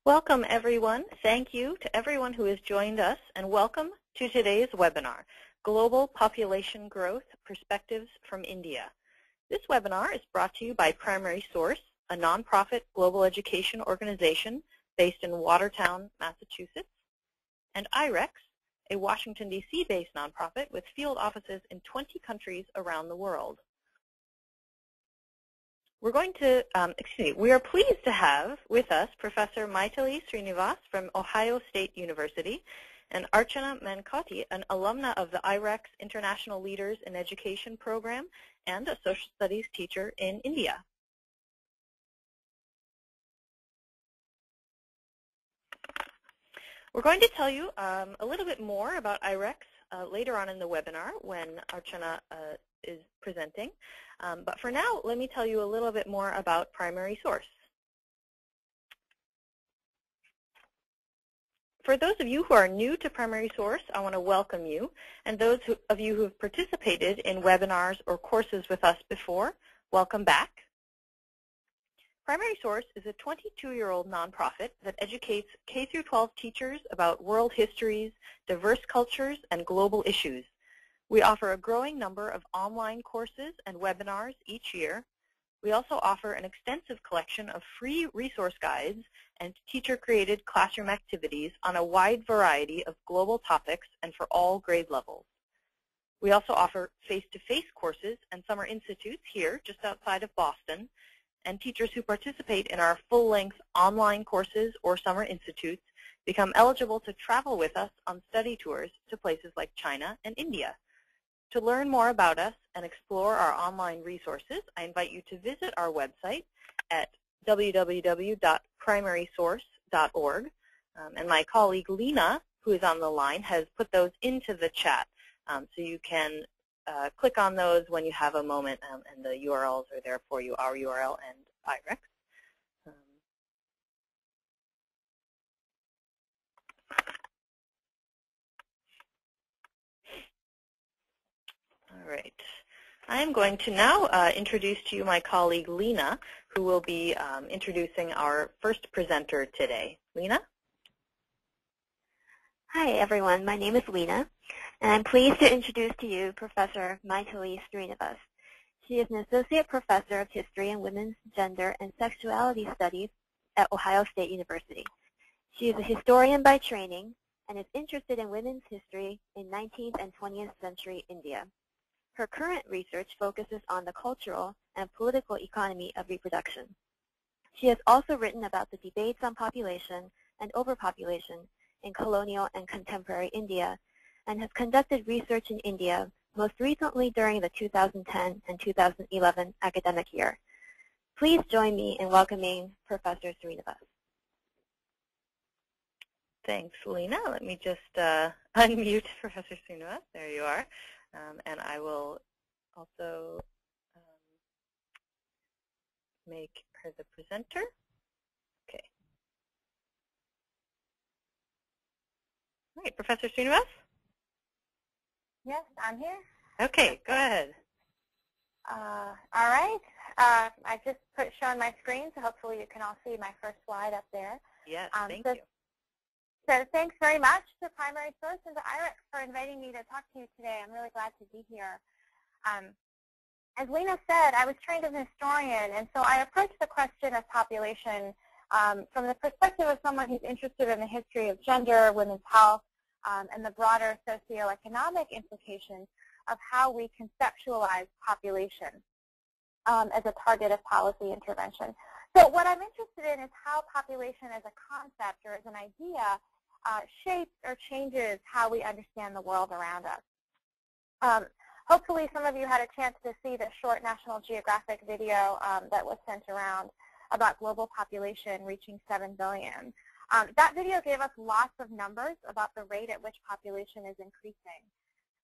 Welcome, everyone. Thank you to everyone who has joined us, and welcome to today's webinar, Global Population Growth Perspectives from India. This webinar is brought to you by Primary Source, a nonprofit global education organization based in Watertown, Massachusetts, and IREX, a Washington, D.C.-based nonprofit with field offices in 20 countries around the world. We are pleased to have with us Professor Mytheli Sreenivas from Ohio State University and Archana Mankotia, an alumna of the IREX International Leaders in Education program and a social studies teacher in India. We're going to tell you a little bit more about IREX later on in the webinar when Archana is presenting. But for now, let me tell you a little bit more about Primary Source. For those of you who are new to Primary Source, I want to welcome you. And those of you who have participated in webinars or courses with us before, welcome back. Primary Source is a 22-year-old nonprofit that educates K-12 teachers about world histories, diverse cultures, and global issues. We offer a growing number of online courses and webinars each year. We also offer an extensive collection of free resource guides and teacher-created classroom activities on a wide variety of global topics and for all grade levels. We also offer face-to-face courses and summer institutes here just outside of Boston, and teachers who participate in our full-length online courses or summer institutes become eligible to travel with us on study tours to places like China and India. To learn more about us and explore our online resources, I invite you to visit our website at www.primarysource.org. And my colleague Lena, who is on the line, has put those into the chat. So you can click on those when you have a moment, and the URLs are there for you, our URL and IREX. All right. I'm going to now introduce to you my colleague Lena, who will be introducing our first presenter today. Lena? Hi, everyone. My name is Lena, and I'm pleased to introduce to you Professor Mytheli Sreenivas. She is an Associate Professor of History and Women's Gender and Sexuality Studies at Ohio State University. She is a historian by training and is interested in women's history in 19th and 20th century India. Her current research focuses on the cultural and political economy of reproduction. She has also written about the debates on population and overpopulation in colonial and contemporary India, and has conducted research in India, most recently during the 2010 and 2011 academic year. Please join me in welcoming Professor Sreenivas. Thanks, Lena. Let me just unmute Professor Sreenivas. There you are. And I will also make her the presenter. Okay. All right, Professor Sreenivas? Yes, I'm here. Okay, go ahead. All right. I just shown my screen, so hopefully you can all see my first slide up there. Yes, thank you. So thanks very much to Primary Source and to IREX for inviting me to talk to you today. I'm really glad to be here. As Lena said, I was trained as a historian, and so I approached the question of population from the perspective of someone who's interested in the history of gender, women's health, and the broader socioeconomic implications of how we conceptualize population as a target of policy intervention. So what I'm interested in is how population as a concept or as an idea shapes or changes how we understand the world around us. Hopefully some of you had a chance to see the short National Geographic video that was sent around about global population reaching 7 billion. That video gave us lots of numbers about the rate at which population is increasing.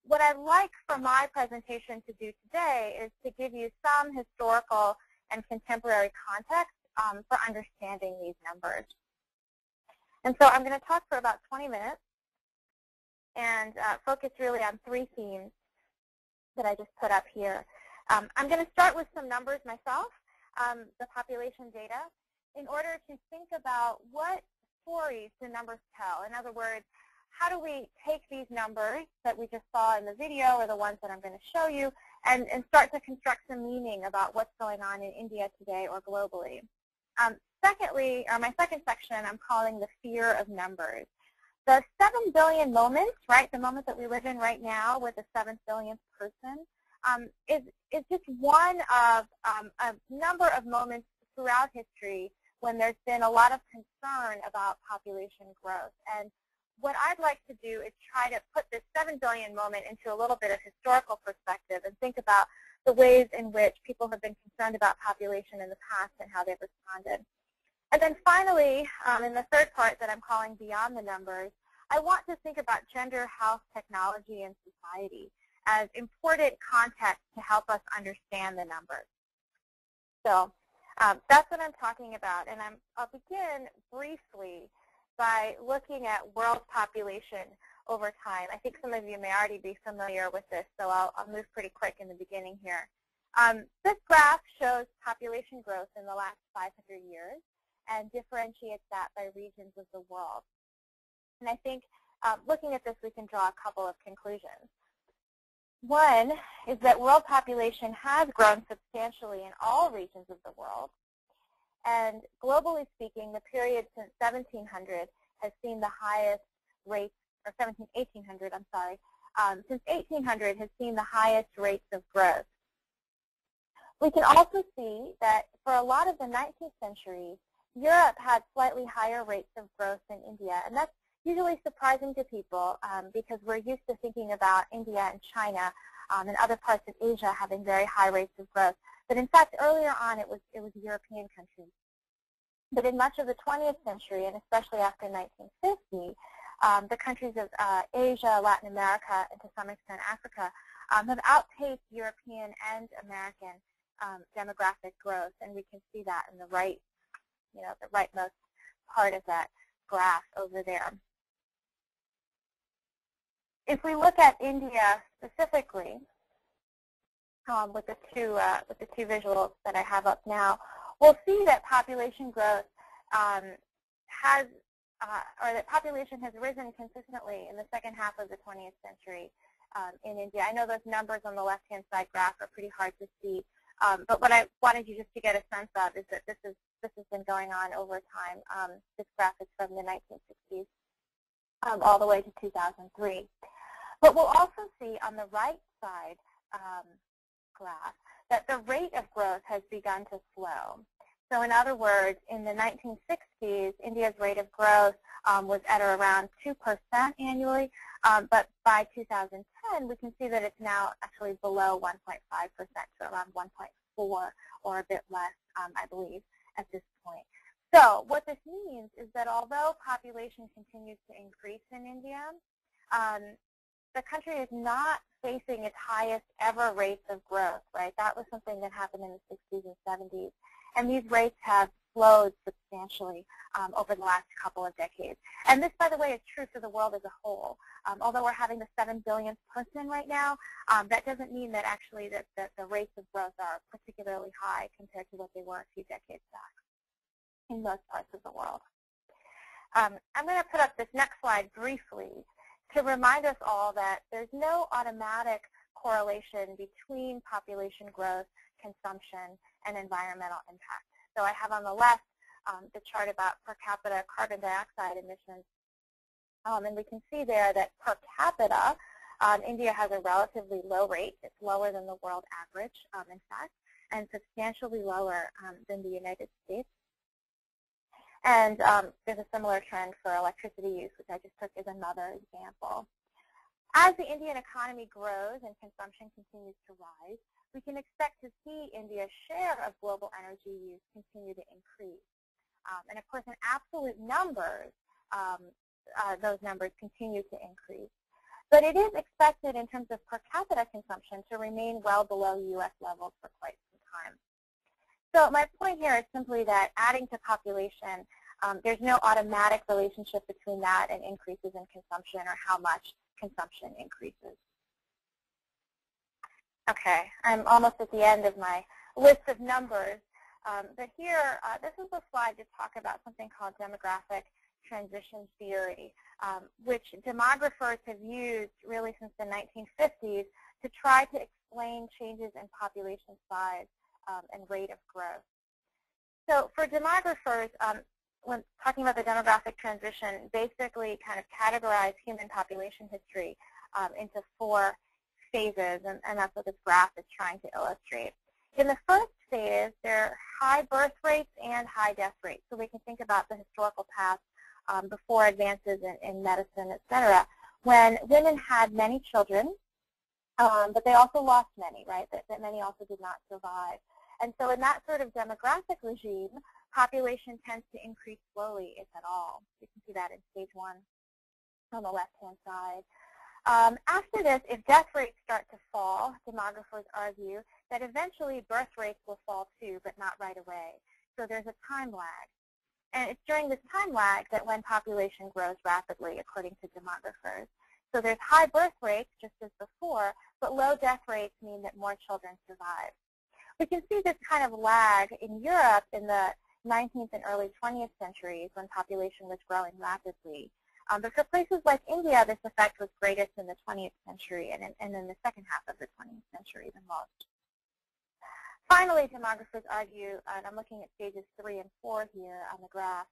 What I'd like for my presentation to do today is to give you some historical and contemporary context for understanding these numbers. And so I'm going to talk for about 20 minutes and focus really on 3 themes that I just put up here. I'm going to start with some numbers myself, the population data, in order to think about what stories do numbers tell? In other words, how do we take these numbers that we just saw in the video or the ones that I'm going to show you and start to construct some meaning about what's going on in India today or globally? Secondly, or my second section, I'm calling the fear of numbers. The 7 billion moments, right, the moment that we live in right now with the 7th billionth person, is just one of a number of moments throughout history when there's been a lot of concern about population growth. And what I'd like to do is try to put this 7 billion moment into a little bit of historical perspective and think about the ways in which people have been concerned about population in the past and how they've responded. And then finally, in the third part that I'm calling Beyond the Numbers, I want to think about gender, health, technology, and society as important context to help us understand the numbers. So that's what I'm talking about. And I'll begin briefly by looking at world population over time. I think some of you may already be familiar with this, so I'll move pretty quick in the beginning here. This graph shows population growth in the last 500 years and differentiates that by regions of the world. And I think looking at this, we can draw a couple of conclusions. One is that world population has grown substantially in all regions of the world. And globally speaking, the period since 1700 has seen the highest rates, or 1800, I'm sorry, since 1800 has seen the highest rates of growth. We can also see that for a lot of the 19th century, Europe had slightly higher rates of growth than India, and that's usually surprising to people because we're used to thinking about India and China and other parts of Asia having very high rates of growth. But in fact, earlier on, it was European countries. But in much of the 20th century, and especially after 1950, the countries of Asia, Latin America, and to some extent Africa have outpaced European and American demographic growth, and we can see that in the right, the rightmost part of that graph over there. If we look at India specifically, with the two visuals that I have up now, we'll see that population growth that population has risen consistently in the second half of the 20th century in India. I know those numbers on the left-hand side graph are pretty hard to see, but what I wanted you just to get a sense of is that this has been going on over time. This graph is from the 1960s all the way to 2003. But we'll also see on the right side graph that the rate of growth has begun to slow. So in other words, in the 1960s, India's rate of growth was at around 2% annually, but by 2010, we can see that it's now actually below 1.5%, so around 1.4 or a bit less, I believe, at this point. So what this means is that although population continues to increase in India, the country is not facing its highest ever rates of growth, right? That was something that happened in the 60s and 70s. And these rates have slowed substantially over the last couple of decades. And this, by the way, is true for the world as a whole. Although we're having the 7 billionth person right now, that doesn't mean that actually that the rates of growth are particularly high compared to what they were a few decades back in most parts of the world. I'm going to put up this next slide briefly to remind us all that there's no automatic correlation between population growth, consumption, and environmental impact. So I have on the left the chart about per capita carbon dioxide emissions. And we can see there that per capita, India has a relatively low rate. It's lower than the world average, in fact, and substantially lower than the United States. And there's a similar trend for electricity use, which I just took as another example. As the Indian economy grows and consumption continues to rise, we can expect to see India's share of global energy use continue to increase. And of course, in absolute numbers, those numbers continue to increase. But it is expected in terms of per capita consumption to remain well below U.S. levels for quite some time. So my point here is simply that adding to population, there's no automatic relationship between that and increases in consumption or how much consumption increases. Okay, I'm almost at the end of my list of numbers. But here, this is a slide to talk about something called demographic transition theory, which demographers have used really since the 1950s to try to explain changes in population size and rate of growth. So for demographers, when talking about the demographic transition, basically kind of categorize human population history into 4 phases, and that's what this graph is trying to illustrate. In the first phase, there are high birth rates and high death rates. So we can think about the historical past before advances in medicine, et cetera, when women had many children, but they also lost many, right? That many also did not survive. And so in that sort of demographic regime, population tends to increase slowly, if at all. You can see that in stage 1 on the left-hand side. After this, if death rates start to fall, demographers argue that eventually birth rates will fall too, but not right away. So there's a time lag. And it's during this time lag that when population grows rapidly, according to demographers. So there's high birth rates, just as before, but low death rates mean that more children survive. We can see this kind of lag in Europe in the 19th and early 20th centuries when population was growing rapidly. But for places like India, this effect was greatest in the 20th century and in the second half of the 20th century the most. Finally, demographers argue, and I'm looking at stages 3 and 4 here on the graph,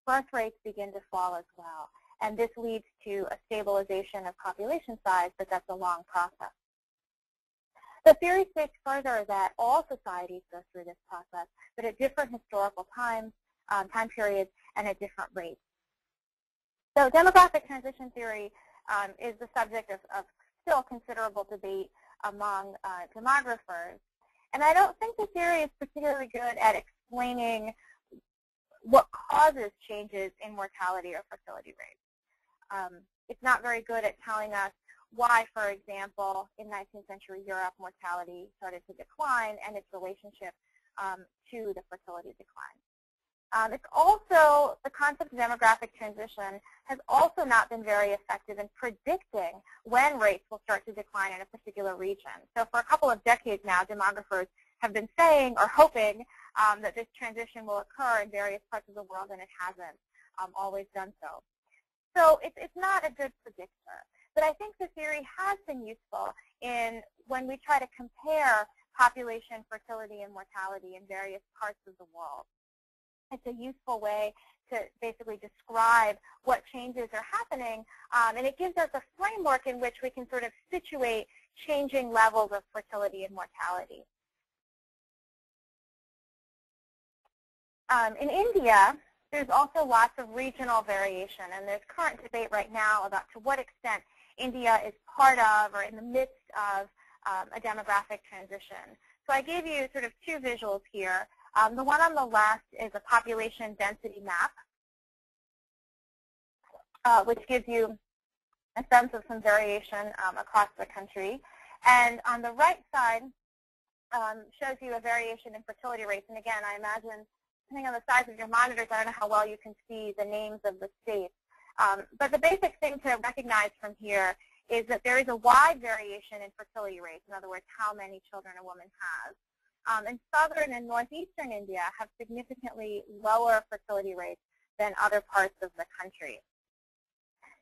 birth rates begin to fall as well. And this leads to a stabilization of population size, but that's a long process. The theory states further that all societies go through this process, but at different historical times, time periods, and at different rates. So demographic transition theory is the subject of still considerable debate among demographers. And I don't think the theory is particularly good at explaining what causes changes in mortality or fertility rates. It's not very good at telling us why, for example, in 19th century Europe, mortality started to decline and its relationship to the fertility decline. It's also, the concept of demographic transition has also not been very effective in predicting when rates will start to decline in a particular region. So for a couple of decades now, demographers have been saying or hoping that this transition will occur in various parts of the world, and it hasn't always done so. So it's not a good predictor. But I think the theory has been useful in when we try to compare population, fertility, and mortality in various parts of the world. It's a useful way to basically describe what changes are happening, and it gives us a framework in which we can sort of situate changing levels of fertility and mortality. In India, there's also lots of regional variation, and there's current debate right now about to what extent India is part of or in the midst of a demographic transition. So I gave you sort of 2 visuals here. The one on the left is a population density map, which gives you a sense of some variation across the country. And on the right side shows you a variation in fertility rates. And again, I imagine, depending on the size of your monitors, I don't know how well you can see the names of the states. But the basic thing to recognize from here is that there is a wide variation in fertility rates, in other words, how many children a woman has. And southern and northeastern India have significantly lower fertility rates than other parts of the country.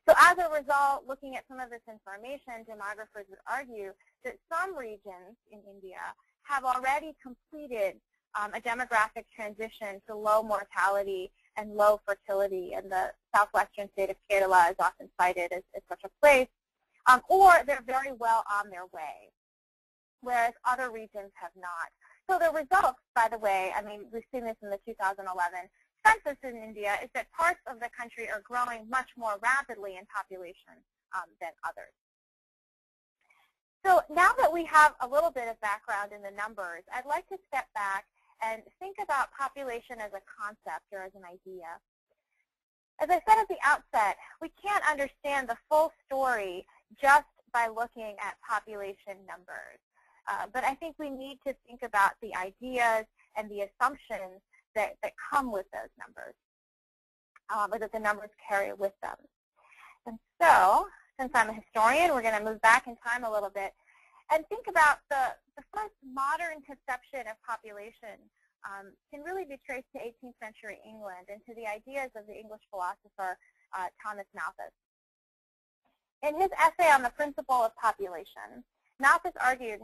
So as a result, looking at some of this information, demographers would argue that some regions in India have already completed a demographic transition to low mortality and low fertility, and the southwestern state of Kerala is often cited as such a place, or they're very well on their way, whereas other regions have not. So the results, by the way, I mean, we've seen this in the 2011 census in India, is that parts of the country are growing much more rapidly in population than others. So now that we have a little bit of background in the numbers, I'd like to step back and think about population as a concept or as an idea. As I said at the outset, we can't understand the full story just by looking at population numbers. But I think we need to think about the ideas and the assumptions that come with those numbers, or that the numbers carry with them. And so, since I'm a historian, we're going to move back in time a little bit and think about the first modern conception of population can really be traced to 18th century England and to the ideas of the English philosopher Thomas Malthus. In his essay on the principle of population, Malthus argued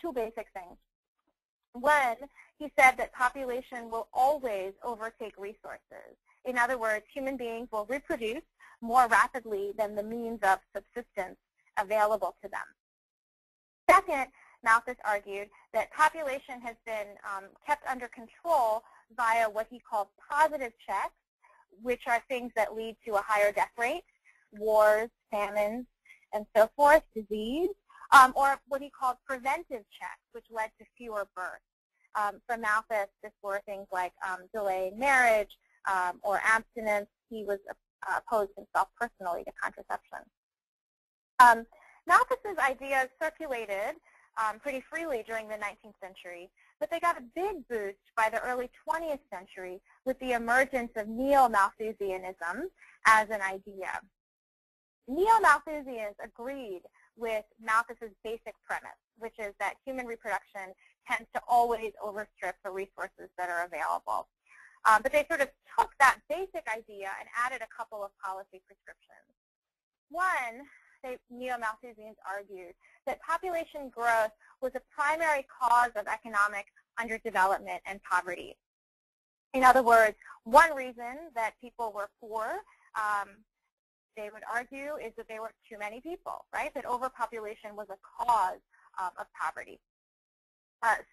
two basic things. One, he said that population will always overtake resources. In other words, human beings will reproduce more rapidly than the means of subsistence available to them. Second, Malthus argued that population has been kept under control via what he called positive checks, which are things that lead to a higher death rate, wars, famines, and so forth, disease, or what he called preventive checks, which led to fewer births. For Malthus, this were things like delaying marriage or abstinence. He was opposed himself personally to contraception. Malthus's ideas circulated pretty freely during the 19th century, but they got a big boost by the early 20th century with the emergence of neo-Malthusianism as an idea. Neo-Malthusians agreed with Malthus's basic premise, which is that human reproduction tends to always overstrip the resources that are available. But they sort of took that basic idea and added a couple of policy prescriptions. One, neo-Malthusians argued that population growth was a primary cause of economic underdevelopment and poverty. In other words, one reason that people were poor, they would argue, is that there were too many people, right? That overpopulation was a cause of poverty.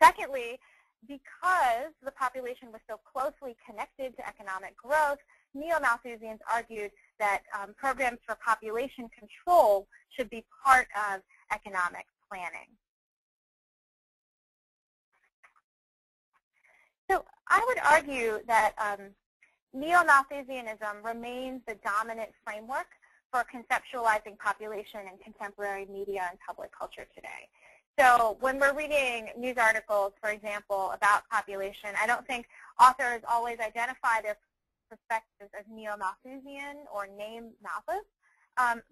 Secondly, because the population was so closely connected to economic growth, neo-Malthusians argued that programs for population control should be part of economic planning. So I would argue that neo-Malthusianism remains the dominant framework for conceptualizing population in contemporary media and public culture today. So when we're reading news articles, for example, about population, I don't think authors always identify their perspectives as neo-Malthusian or name Malthus.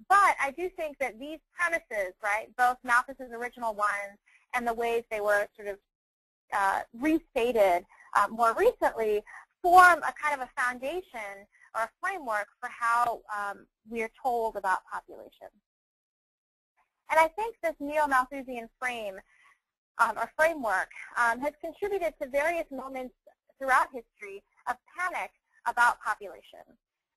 But I do think that these premises, right, both Malthus's original ones and the ways they were sort of restated more recently, form a kind of a foundation or a framework for how we are told about population. And I think this neo-Malthusian frame or framework has contributed to various moments throughout history of panic about population,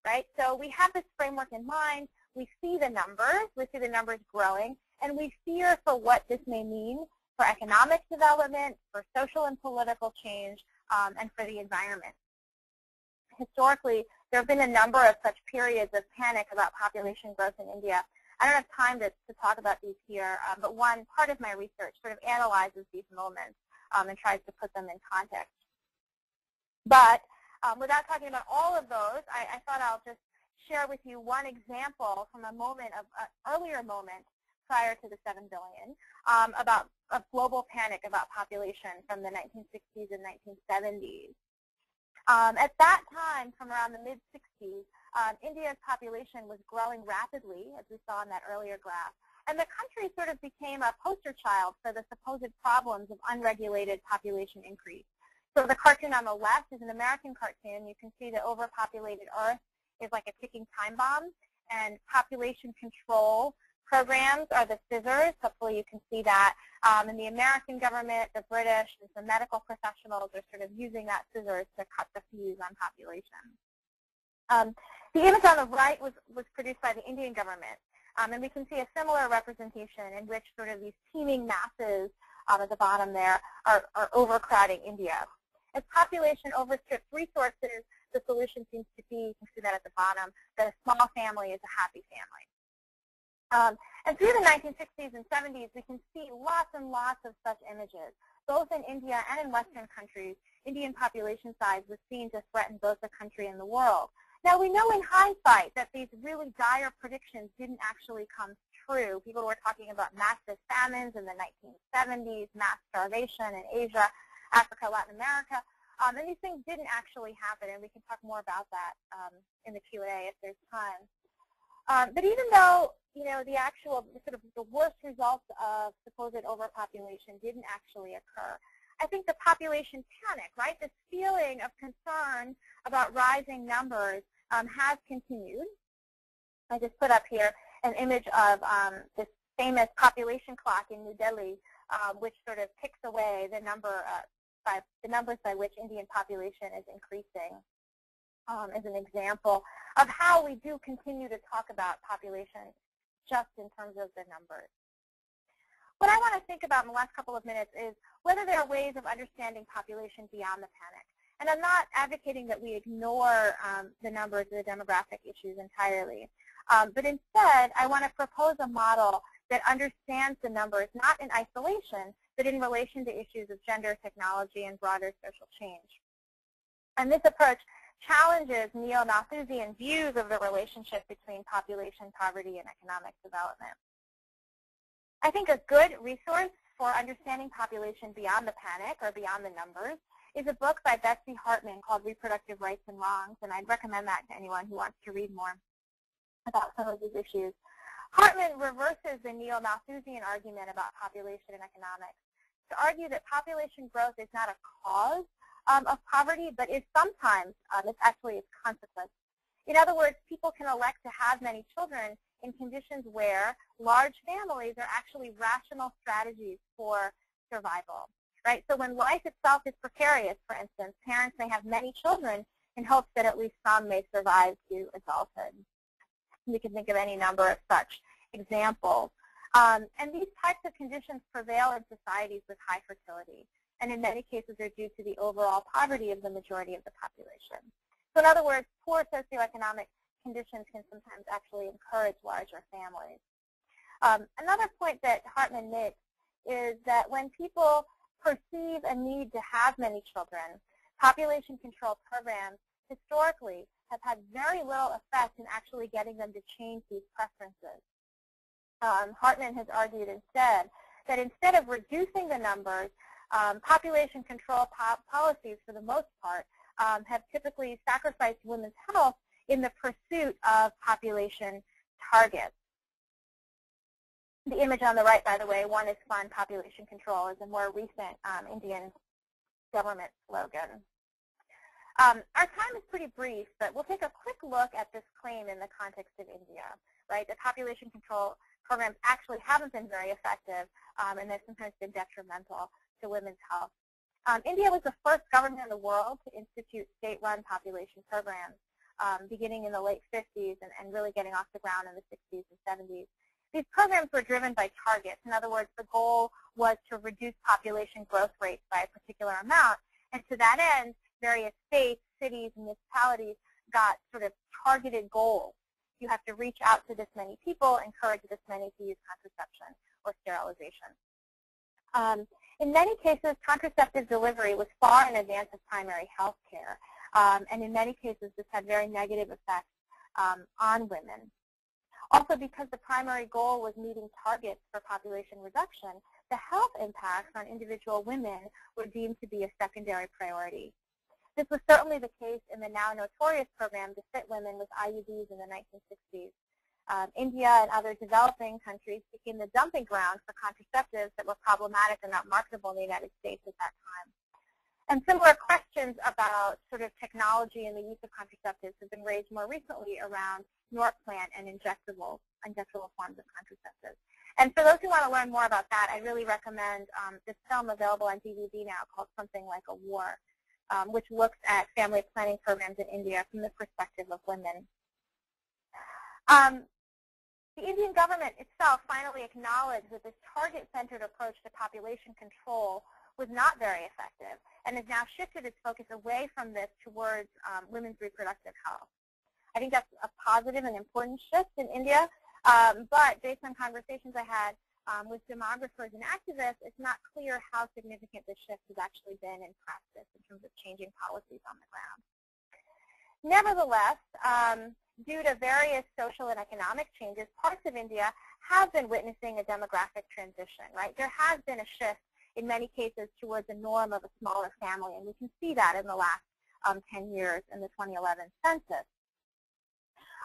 right? So we have this framework in mind. We see the numbers growing, and we fear for what this may mean for economic development, for social and political change, and for the environment. Historically, there have been a number of such periods of panic about population growth in India. I don't have time to talk about these here, but one part of my research sort of analyzes these moments and tries to put them in context. But without talking about all of those, I thought I'll just share with you one example from a moment of an earlier moment prior to the 7 billion about a global panic about population from the 1960s and 1970s. At that time, from around the mid-60s, India's population was growing rapidly, as we saw in that earlier graph, and the country sort of became a poster child for the supposed problems of unregulated population increase. So the cartoon on the left is an American cartoon. You can see the overpopulated Earth is like a ticking time bomb, and population control programs are the scissors. Hopefully you can see that. And the American government, the British, the medical professionals are sort of using that scissors to cut the fuse on population. The image on the right was produced by the Indian government. And we can see a similar representation in which sort of these teeming masses at the bottom there are overcrowding India. As population overstrips resources, the solution seems to be, you can see that at the bottom, that a small family is a happy family. And through the 1960s and 70s, we can see lots and lots of such images. Both in India and in Western countries, Indian population size was seen to threaten both the country and the world. Now, we know in hindsight that these really dire predictions didn't actually come true. People were talking about massive famines in the 1970s, mass starvation in Asia, Africa, Latin America. And these things didn't actually happen, and we can talk more about that in the Q&A if there's time. But even though, you know, the actual sort of the worst results of supposed overpopulation didn't actually occur, I think the population panic, right? This feeling of concern about rising numbers has continued. I just put up here an image of this famous population clock in New Delhi, which sort of ticks away the numbers by which Indian population is increasing, as an example of how we do continue to talk about population just in terms of the numbers. What I want to think about in the last couple of minutes is whether there are ways of understanding population beyond the panic. And I'm not advocating that we ignore the numbers or the demographic issues entirely. But instead, I want to propose a model that understands the numbers not in isolation, but in relation to issues of gender, technology, and broader social change. And this approach challenges neo-Malthusian views of the relationship between population, poverty, and economic development. I think a good resource for understanding population beyond the panic or beyond the numbers is a book by Betsy Hartman called Reproductive Rights and Wrongs, and I'd recommend that to anyone who wants to read more about some of these issues. Hartman reverses the neo-Malthusian argument about population and economics to argue that population growth is not a cause of poverty, but is sometimes, it's actually its consequence. In other words, people can elect to have many children in conditions where large families are actually rational strategies for survival, right? So when life itself is precarious, for instance, parents may have many children in hopes that at least some may survive to adulthood. We can think of any number of such examples. And these types of conditions prevail in societies with high fertility, and in many cases are due to the overall poverty of the majority of the population. So in other words, poor socioeconomic conditions can sometimes actually encourage larger families. Another point that Hartman makes is that when people perceive a need to have many children, population control programs historically have had very little effect in actually getting them to change these preferences. Hartman has argued instead that instead of reducing the numbers, population control policies, for the most part, have typically sacrificed women's health in the pursuit of population targets. The image on the right, by the way, one is fund population control, is a more recent Indian government slogan. Our time is pretty brief, but we'll take a quick look at this claim in the context of India, right? The population control programs actually haven't been very effective, and they've sometimes been detrimental to women's health. India was the first government in the world to institute state-run population programs, beginning in the late 50s and really getting off the ground in the 60s and 70s. These programs were driven by targets. In other words, the goal was to reduce population growth rates by a particular amount. And to that end, various states, cities, and municipalities got sort of targeted goals. You have to reach out to this many people, encourage this many to use contraception or sterilization. In many cases, contraceptive delivery was far in advance of primary health care. And in many cases, this had very negative effects on women. Also, because the primary goal was meeting targets for population reduction, the health impacts on individual women were deemed to be a secondary priority. This was certainly the case in the now notorious program to fit women with IUDs in the 1960s. India and other developing countries became the dumping ground for contraceptives that were problematic and not marketable in the United States at that time. And similar questions about sort of technology and the use of contraceptives have been raised more recently around Norplant and injectable forms of contraceptives. And for those who want to learn more about that, I really recommend this film available on DVD now called Something Like a War, which looks at family planning programs in India from the perspective of women. The Indian government itself finally acknowledged that this target-centered approach to population control was not very effective and has now shifted its focus away from this towards women's reproductive health. I think that's a positive and important shift in India, but based on conversations I had with demographers and activists, it's not clear how significant this shift has actually been in practice in terms of changing policies on the ground. Nevertheless, due to various social and economic changes, parts of India have been witnessing a demographic transition, right? There has been a shift in many cases towards a norm of a smaller family, and we can see that in the last 10 years in the 2011 census.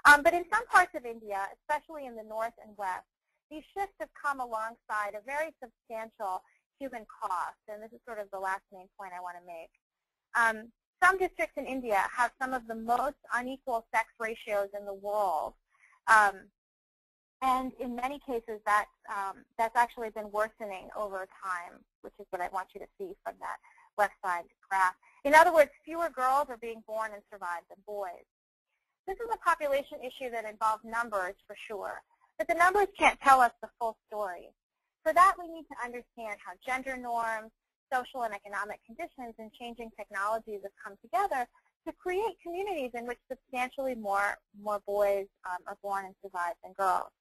But in some parts of India, especially in the north and west, these shifts have come alongside a very substantial human cost, and this is sort of the last main point I want to make. Some districts in India have some of the most unequal sex ratios in the world, and in many cases that's actually been worsening over time, which is what I want you to see from that left side graph. In other words, fewer girls are being born and survive than boys. This is a population issue that involves numbers for sure, but the numbers can't tell us the full story. For that, we need to understand how gender norms, social and economic conditions, and changing technologies have come together to create communities in which substantially more boys are born and survive than girls.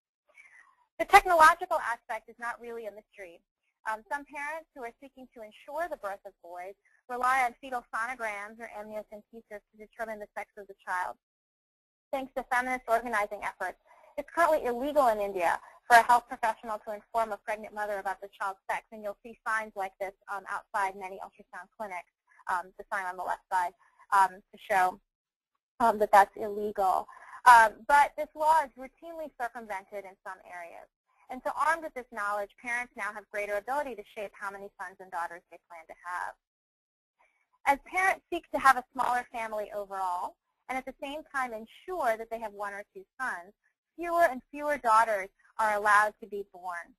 The technological aspect is not really a mystery. Some parents who are seeking to ensure the birth of boys rely on fetal sonograms or amniocentesis to determine the sex of the child. Thanks to feminist organizing efforts, it's currently illegal in India for a health professional to inform a pregnant mother about the child's sex, and you'll see signs like this outside many ultrasound clinics, the sign on the left side, to show that that's illegal. But this law is routinely circumvented in some areas. And so armed with this knowledge, parents now have greater ability to shape how many sons and daughters they plan to have. As parents seek to have a smaller family overall, and at the same time ensure that they have one or two sons, fewer and fewer daughters are allowed to be born.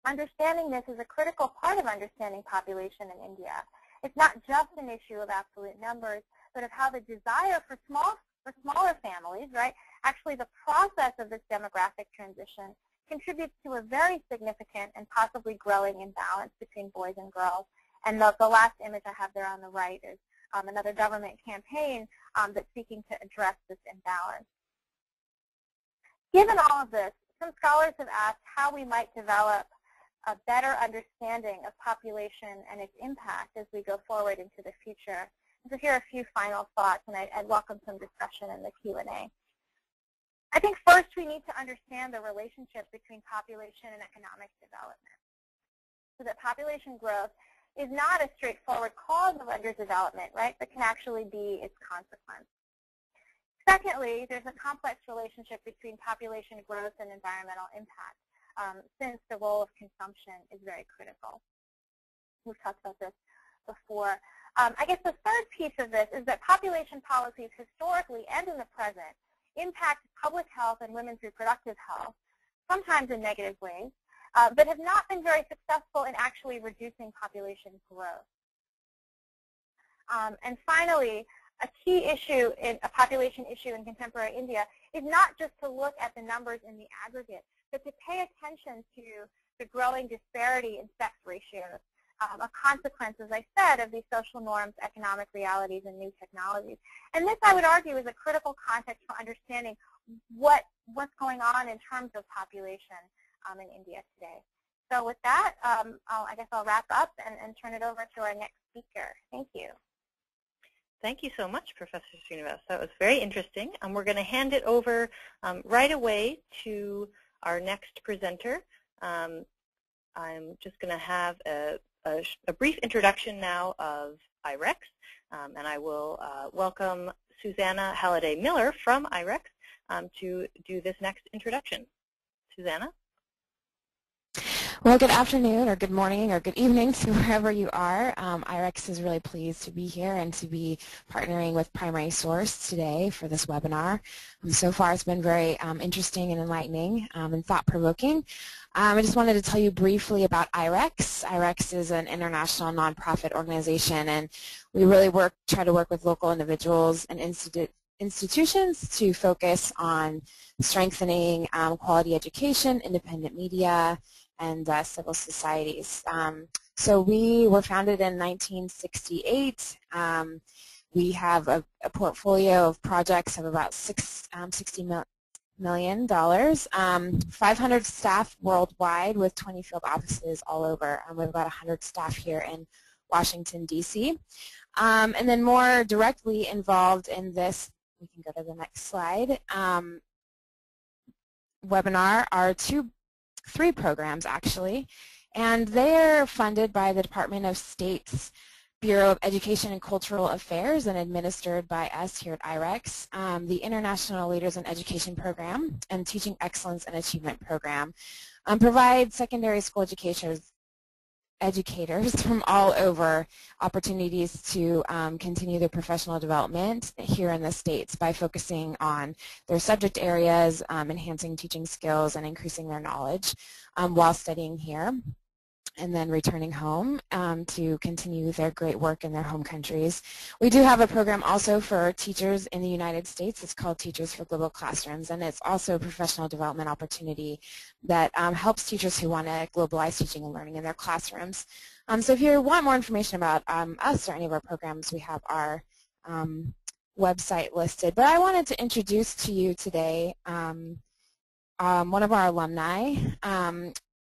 Understanding this is a critical part of understanding population in India. It's not just an issue of absolute numbers, but of how the desire for smaller families, right, actually the process of this demographic transition contributes to a very significant and possibly growing imbalance between boys and girls. And the last image I have there on the right is another government campaign that's seeking to address this imbalance. Given all of this, some scholars have asked how we might develop a better understanding of population and its impact as we go forward into the future. So here are a few final thoughts, and I'd welcome some discussion in the Q&A. I think first we need to understand the relationship between population and economic development, so that population growth is not a straightforward cause of underdevelopment, right, but can actually be its consequence. Secondly, there's a complex relationship between population growth and environmental impact, since the role of consumption is very critical. We've talked about this before. I guess the third piece of this is that population policies historically and in the present impact public health and women's reproductive health, sometimes in negative ways, but have not been very successful in actually reducing population growth. And finally, a key issue, a population issue in contemporary India is not just to look at the numbers in the aggregate, but to pay attention to the growing disparity in sex ratios, a consequence, as I said, of these social norms, economic realities, and new technologies. And this, I would argue, is a critical context for understanding what's going on in terms of population in India today. So with that, I guess I'll wrap up and turn it over to our next speaker. Thank you. Thank you so much, Professor Sreenivas. That was very interesting. We're going to hand it over right away to our next presenter. I'm just going to have a brief introduction now of IREX, and I will welcome Susanna Halliday-Miller from IREX to do this next introduction. Susanna? Well, good afternoon or good morning or good evening to wherever you are. IREX is really pleased to be here and to be partnering with Primary Source today for this webinar. So far it's been very interesting and enlightening and thought-provoking. I just wanted to tell you briefly about IREX. IREX is an international nonprofit organization, and we really try to work with local individuals and institutions to focus on strengthening quality education, independent media, and civil societies. So we were founded in 1968. We have a portfolio of projects of about $60 million, 500 staff worldwide with 20 field offices all over. We have about 100 staff here in Washington, D.C. And then more directly involved in this, we can go to the next slide, webinar are three programs actually, and they're funded by the Department of State's Bureau of Education and Cultural Affairs and administered by us here at IREX. The International Leaders in Education Program and Teaching Excellence and Achievement Program provide secondary school educators educators from all over opportunities to continue their professional development here in the States by focusing on their subject areas, enhancing teaching skills, and increasing their knowledge while studying here, and then returning home to continue their great work in their home countries. We do have a program also for teachers in the United States. It's called Teachers for Global Classrooms, and it's also a professional development opportunity that helps teachers who want to globalize teaching and learning in their classrooms. So if you want more information about us or any of our programs, we have our website listed. But I wanted to introduce to you today one of our alumni.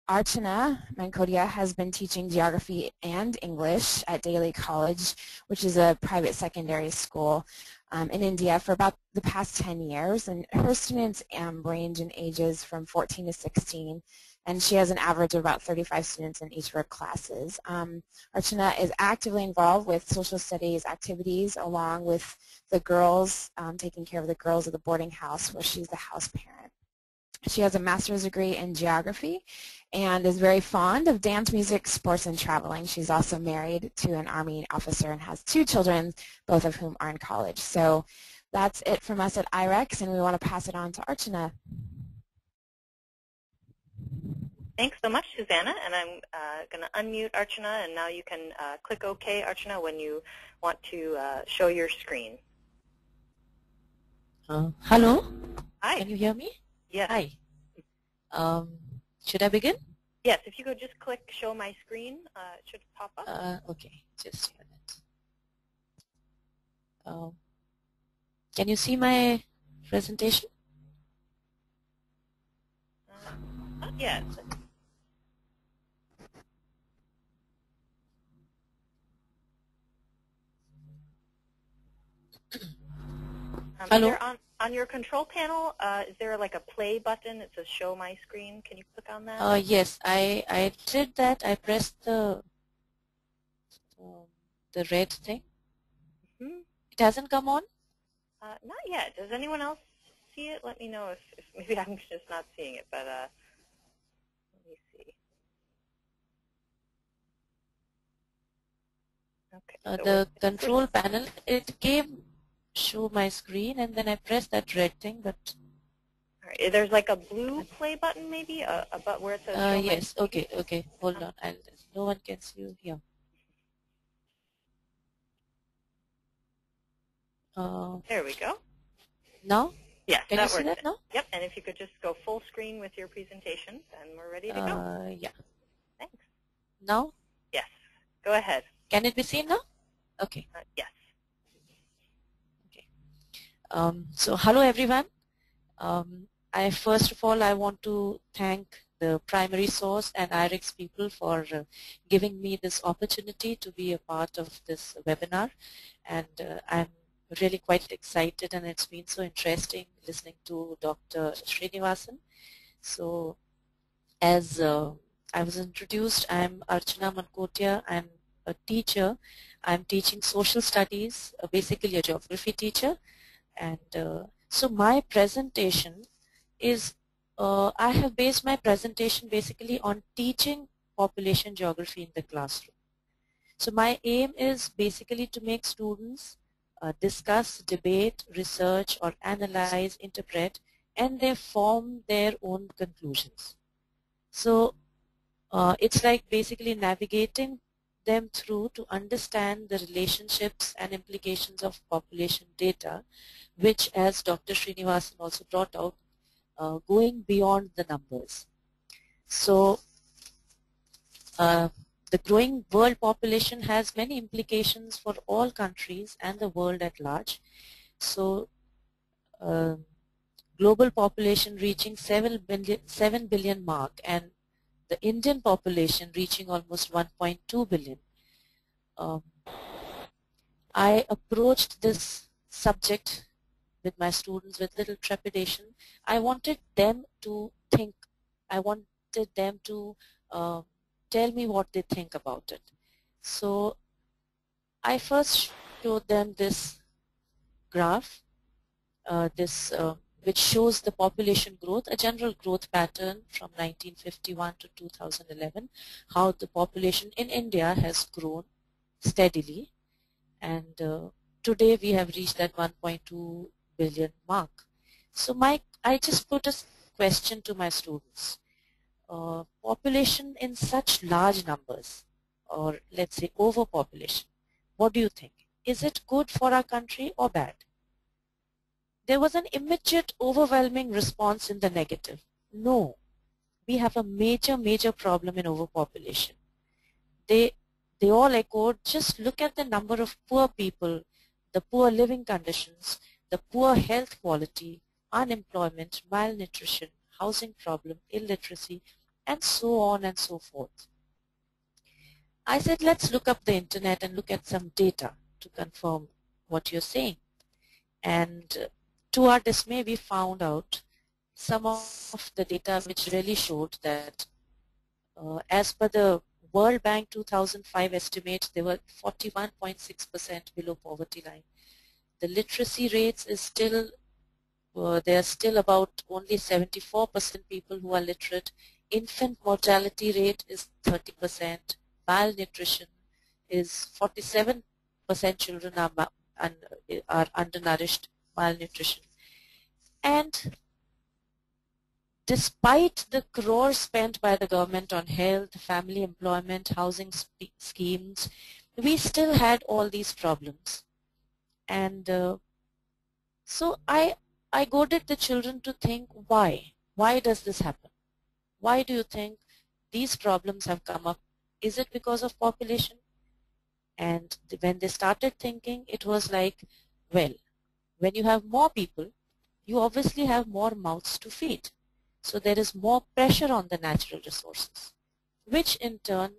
Archana Mankotia has been teaching geography and English at Daly College, which is a private secondary school in India, for about the past 10 years. And her students range in ages from 14 to 16, and she has an average of about 35 students in each of her classes. Archana is actively involved with social studies activities along with the girls, taking care of the girls of the boarding house where she's the house parent. She has a master's degree in geography and is very fond of dance, music, sports, and traveling. She's also married to an Army officer and has 2 children, both of whom are in college. So that's it from us at IREX, and we want to pass it on to Archana. Thanks so much, Susanna, and I'm going to unmute Archana, and now you can click OK, Archana, when you want to show your screen. Hello? Hi. Can you hear me? Yes. Hi. Should I begin? Yes, if you could just click Show My Screen, it should pop up. Okay, just a minute. Can you see my presentation? Not yet. Hello? On your control panel, is there like a play button that says Show My Screen? Can you click on that? Yes, I did that. I pressed the red thing. Mm-hmm. It hasn't come on? Not yet. Does anyone else see it? Let me know if maybe I'm just not seeing it, but let me see. Okay. So The control panel, it came Show My Screen, and then I pressed that red thing, but... All right. There's like a blue play button maybe, a button where it says Show yes, My Screen. Okay, hold on. No one can see you here. There we go. Now? Yes, can that you see works. that now? Yep, and if you could just go full screen with your presentation, then we're ready to go. Yeah. Thanks. Now? Yes, go ahead. Can it be seen now? Okay. Yes. Okay. So hello everyone. First of all, I want to thank the primary source and IREX people for giving me this opportunity to be a part of this webinar, and I'm really quite excited, and it's been so interesting listening to Dr. Sreenivas. So as I was introduced, I'm Archana Mankotia. I'm a teacher. I'm teaching social studies, basically a geography teacher, and so my presentation is, I have based my presentation basically on teaching population geography in the classroom. So my aim is basically to make students discuss, debate, research, or analyze, interpret, and they form their own conclusions. So it's like basically navigating them through to understand the relationships and implications of population data, which, as Dr. Sreenivas also brought out, going beyond the numbers. So the growing world population has many implications for all countries and the world at large. So global population reaching 7 billion mark, and the Indian population reaching almost 1.2 billion. I approached this subject with my students with little trepidation. I wanted them to think. I wanted them to tell me what they think about it. So I first showed them this graph, this which shows the population growth, a general growth pattern from 1951 to 2011, how the population in India has grown steadily, and today we have reached that 1.2 billion mark. So I just put a question to my students. Population in such large numbers, or let's say overpopulation, what do you think? Is it good for our country or bad? There was an immediate overwhelming response in the negative. No, we have a major problem in overpopulation. They all echoed, just look at the number of poor people, the poor living conditions, the poor health quality, unemployment, malnutrition, housing problem, illiteracy, and so on and so forth. I said, let's look up the internet and look at some data to confirm what you're saying. And to our dismay, we found out some of the data which really showed that as per the World Bank 2005 estimate, they were 41.6% below poverty line. The literacy rates is still, there are still about only 74% people who are literate. Infant mortality rate is 30%. Malnutrition is 47% children are undernourished, malnutrition. And despite the crores spent by the government on health, family employment, housing schemes, we still had all these problems. And so I goaded the children to think, why? Why does this happen? Why do you think these problems have come up? Is it because of population? And when they started thinking, it was like, well, when you have more people, you obviously have more mouths to feed. So there is more pressure on the natural resources, which in turn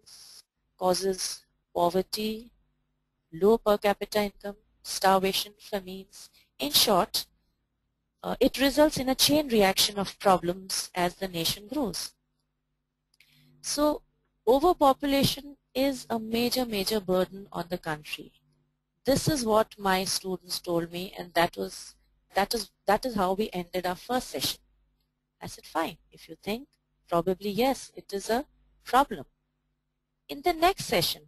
causes poverty, low per capita income, starvation, famines. In short, it results in a chain reaction of problems as the nation grows. So overpopulation is a major burden on the country. This is what my students told me, and that is how we ended our first session. I said, fine, if you think, probably yes, it is a problem. In the next session,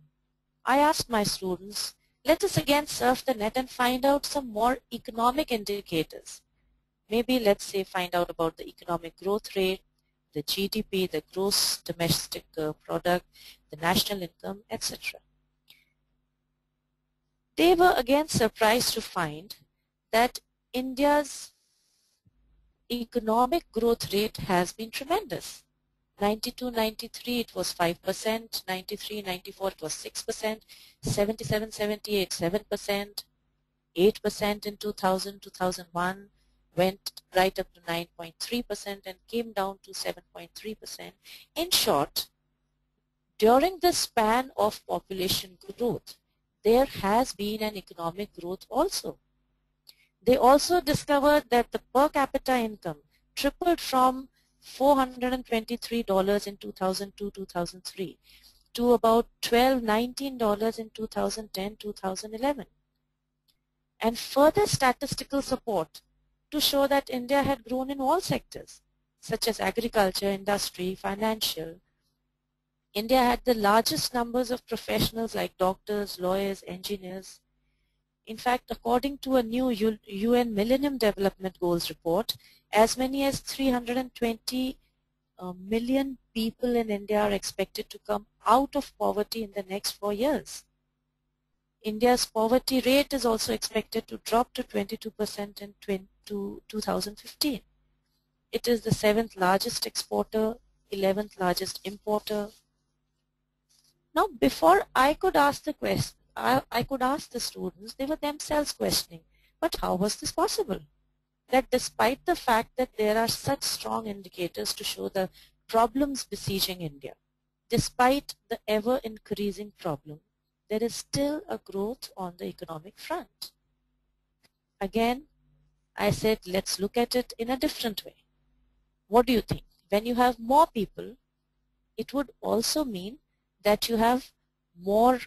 I asked my students, let us again surf the net and find out some more economic indicators. Maybe let's say find out about the economic growth rate, the GDP, the gross domestic product, the national income, etc. They were again surprised to find that India's economic growth rate has been tremendous. 92-93 it was 5%, 93-94 it was 6%, 77-78 7%, 8% in 2000-2001 went right up to 9.3% and came down to 7.3%. In short, during the span of population growth, there has been an economic growth also. They also discovered that the per capita income tripled from $423 in 2002-2003 to about $19 in 2010-2011. And further statistical support to show that India had grown in all sectors, such as agriculture, industry, financial. India had the largest numbers of professionals like doctors, lawyers, engineers. In fact, according to a new UN Millennium Development Goals report, as many as 320 million people in India are expected to come out of poverty in the next 4 years. India's poverty rate is also expected to drop to 22% in 2015. It is the 7th largest exporter, 11th largest importer. Now, before I could ask the question, I could ask the students, they were themselves questioning, but how was this possible? That despite the fact that there are such strong indicators to show the problems besieging India, despite the ever-increasing problem, there is still a growth on the economic front. Again, I said, let's look at it in a different way. What do you think? When you have more people, it would also mean that you have more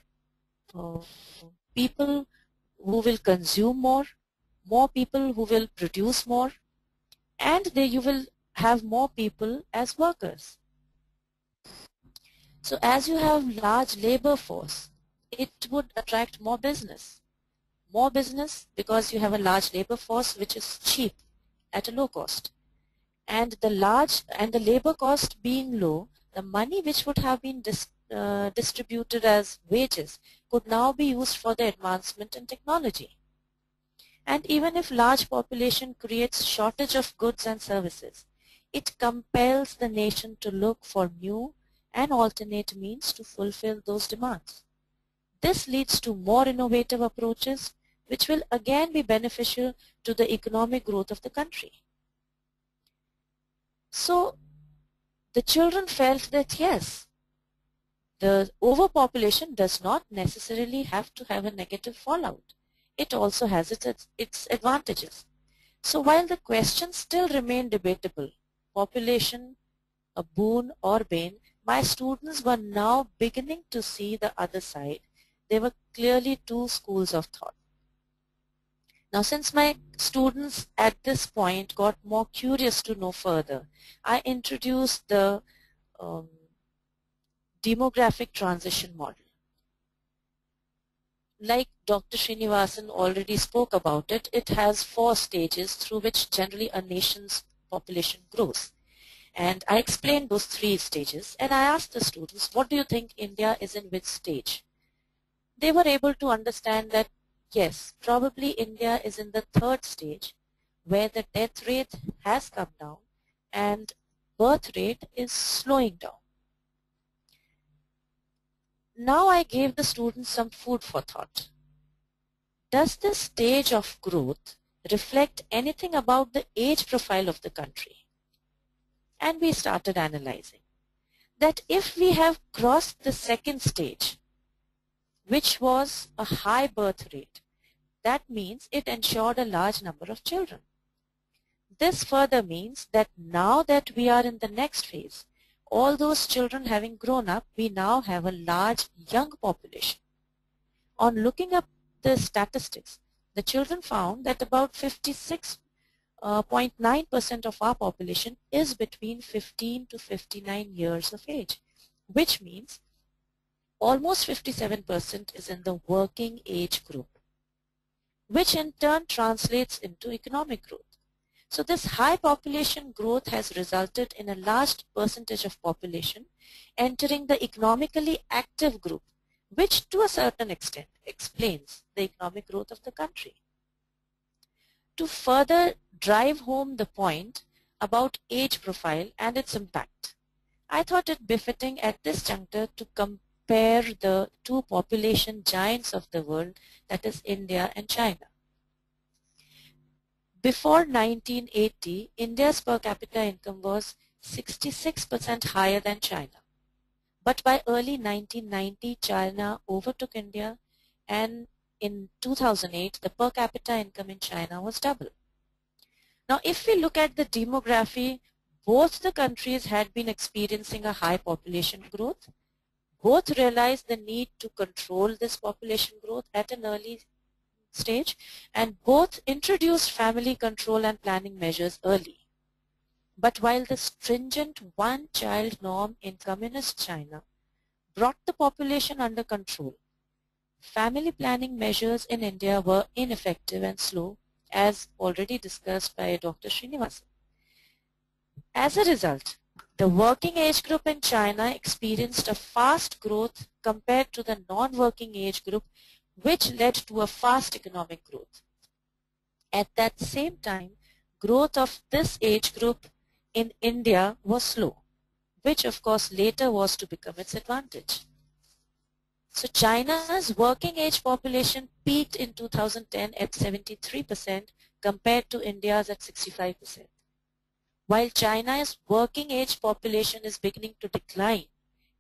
people who will consume more people who will produce more. and you will have more people as workers. So as you have large labor force, it would attract more business. More business because you have a large labor force which is cheap at a low cost. And the labor cost being low, the money which would have been distributed as wages could now be used for the advancement in technology. And even if large population creates shortage of goods and services, it compels the nation to look for new and alternate means to fulfill those demands. This leads to more innovative approaches, which will again be beneficial to the economic growth of the country. So the children felt that yes, the overpopulation does not necessarily have to have a negative fallout. It also has its advantages. So while the question still remained debatable, population, a boon or bane, my students were now beginning to see the other side. There were clearly two schools of thought. Now, since my students at this point got more curious to know further, I introduced the demographic transition model. Like Dr. Sreenivas already spoke about it, it has 4 stages through which generally a nation's population grows. And I explained those 3 stages, and I asked the students, what do you think India is in which stage? They were able to understand that yes, probably India is in the 3rd stage, where the death rate has come down and birth rate is slowing down. Now I gave the students some food for thought. Does this stage of growth reflect anything about the age profile of the country? And we started analyzing that if we have crossed the 2nd stage, which was a high birth rate, that means it ensured a large number of children. This further means that now that we are in the next phase, all those children having grown up, we now have a large young population. On looking up the statistics, the children found that about 56.9% of our population is between 15 to 59 years of age, which means almost 57% is in the working age group, which in turn translates into economic growth. So this high population growth has resulted in a large percentage of population entering the economically active group, which to a certain extent explains the economic growth of the country. To further drive home the point about age profile and its impact, I thought it befitting at this juncture to compare the 2 population giants of the world, that is India and China. Before 1980, India's per capita income was 66% higher than China. But by early 1990, China overtook India, and in 2008, the per capita income in China was double. Now, if we look at the demography, both the countries had been experiencing a high population growth. Both realized the need to control this population growth at an early stage, and both introduced family control and planning measures early. But while the stringent one-child norm in communist China brought the population under control, family planning measures in India were ineffective and slow, as already discussed by Dr. Sreenivas. As a result, the working age group in China experienced a fast growth compared to the non-working age group, which led to a fast economic growth. At that same time, growth of this age group in India was slow, which of course later was to become its advantage. So China's working age population peaked in 2010 at 73% compared to India's at 65%. While China's working age population is beginning to decline,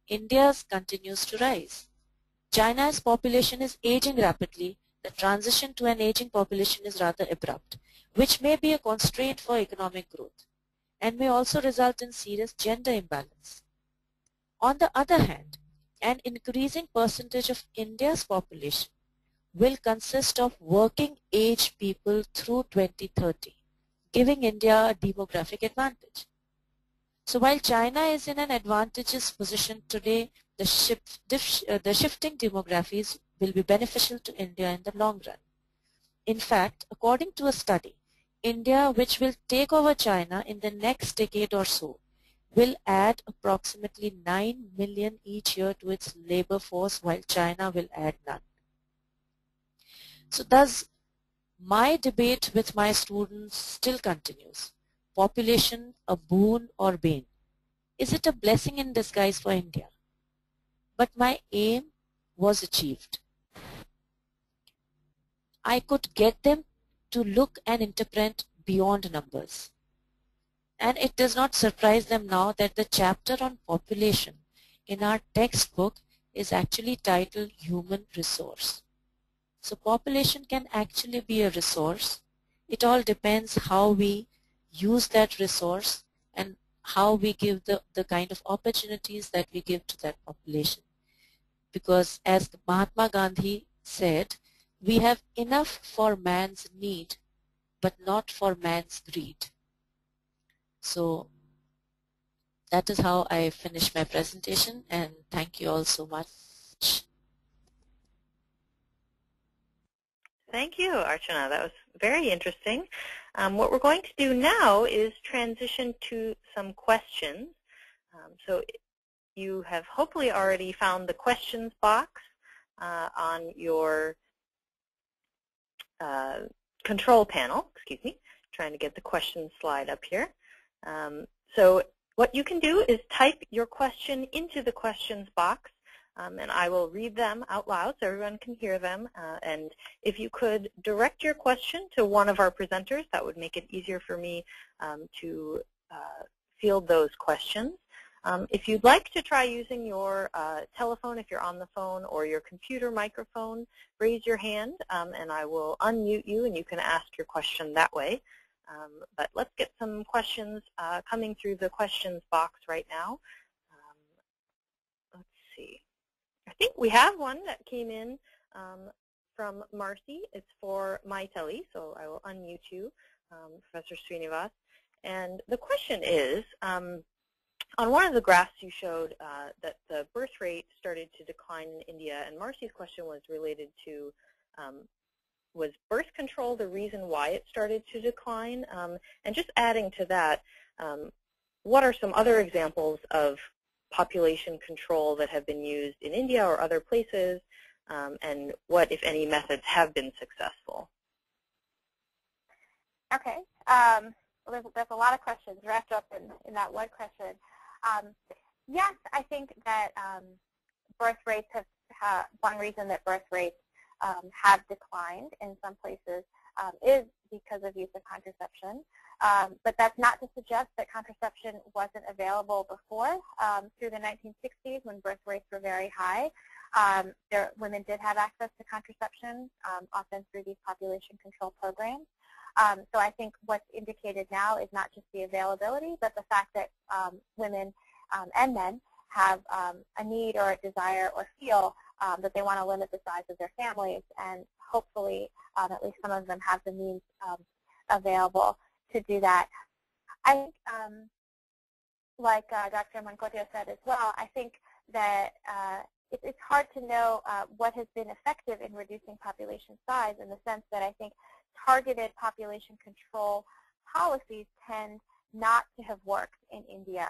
India's continues to rise. China's population is aging rapidly. The transition to an aging population is rather abrupt, which may be a constraint for economic growth and may also result in serious gender imbalance. On the other hand, an increasing percentage of India's population will consist of working age people through 2030, giving India a demographic advantage. So while China is in an advantageous position today, the shifting demographies will be beneficial to India in the long run. In fact, according to a study, India, which will take over China in the next decade or so, will add approximately 9 million each year to its labor force, while China will add none. So thus, my debate with my students still continues. Population, a boon or bane? Is it a blessing in disguise for India? But my aim was achieved. I could get them to look and interpret beyond numbers. And it does not surprise them now that the chapter on population in our textbook is actually titled Human Resource. So population can actually be a resource. It all depends how we use that resource and how we give the kind of opportunities that we give to that population. Because as Mahatma Gandhi said, we have enough for man's need, but not for man's greed. So that is how I finish my presentation, and thank you all so much. Thank you, Archana. That was very interesting. What we're going to do now is transition to some questions. So you have hopefully already found the questions box on your control panel. Excuse me, trying to get the questions slide up here. So what you can do is type your question into the questions box, and I will read them out loud so everyone can hear them. And if you could direct your question to one of our presenters, that would make it easier for me to field those questions. If you'd like to try using your telephone, if you're on the phone, or your computer microphone, raise your hand, and I will unmute you, and you can ask your question that way. But let's get some questions coming through the questions box right now. Let's see. I think we have one that came in from Marcy. It's for Mytheli, so I will unmute you, Professor Sreenivas. And the question is, on one of the graphs you showed that the birth rate started to decline in India, and Marcy's question was related to was birth control the reason why it started to decline? And just adding to that, what are some other examples of population control that have been used in India or other places, and what, if any, methods have been successful? Okay. Well, there's a lot of questions wrapped up in that one question. Yes, I think that birth rates have one reason that birth rates have declined in some places is because of use of contraception. But that's not to suggest that contraception wasn't available before. Through the 1960s, when birth rates were very high, women did have access to contraception, often through these population control programs. So I think what's indicated now is not just the availability, but the fact that women and men have a need or a desire or feel that they want to limit the size of their families, and hopefully at least some of them have the means available to do that. I think, like Dr. Mankotia said as well, I think that it's hard to know what has been effective in reducing population size, in the sense that I think targeted population control policies tend not to have worked in India.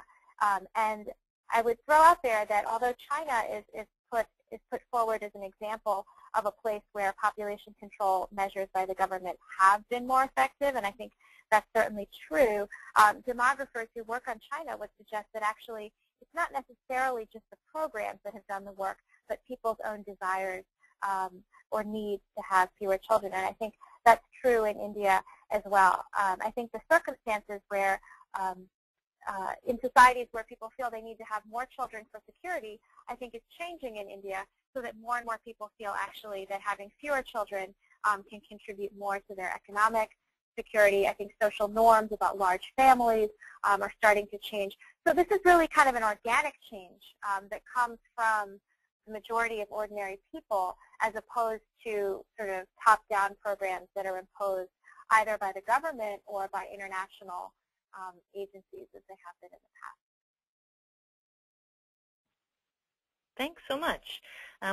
And I would throw out there that although China is put forward as an example of a place where population control measures by the government have been more effective, and I think that's certainly true, demographers who work on China would suggest that actually it's not necessarily just the programs that have done the work, but people's own desires or needs to have fewer children. And I think that's true in India as well. I think the circumstances where in societies where people feel they need to have more children for security, I think it's changing in India, so that more and more people feel actually that having fewer children can contribute more to their economic security. I think social norms about large families are starting to change. So this is really kind of an organic change that comes from the majority of ordinary people, as opposed to sort of top-down programs that are imposed either by the government or by international agencies as they have been in the past. Thanks so much.